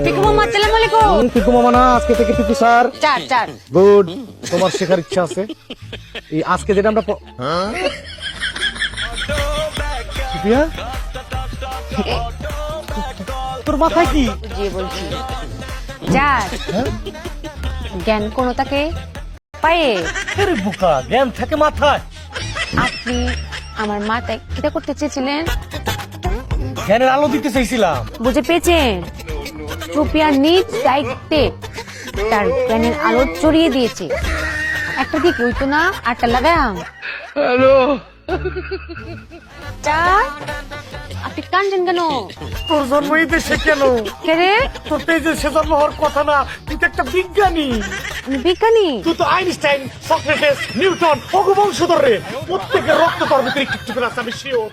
টিকু মামা আসসালামু আলাইকুম। টিকু মামা না, আজকে থেকে টিকু স্যার। চার গুড, তোমার শেখার ইচ্ছা আছে। এই আজকে যেটা আমরা টিপিয়া, তোর মাথায় কি? জি বলছি চার জ্ঞান কোনো তাকে পায়ে। আরে বোকা, জ্ঞান থাকে মাথায়। আপনি আমার মাথায় কিটা করতে চেয়েছিলেন? জ্ঞানের আলো দিতে চাইছিলাম। বুঝে পেয়েছেন? রুপিয়া নিজ দায়িত্বে তার জ্ঞানের আলো চড়িয়ে দিয়েছে। একটা দিক হইতো না, আটটা লাগাম। হ্যালো, চার আপনি কানছেন কেন? তোর জন্ম এই দেশে কেন? কে রে? তোর তো এই দেশে জন্ম হওয়ার কথা না, তুই তো একটা বিজ্ঞানী। আমি বিজ্ঞানী? তুই তো আইনস্টাইন, সক্রেটিস, নিউটন, অগবংশধর রে। প্রত্যেকের রক্ত তোর ভিতরে একটু করে আছে, আমি শিওর।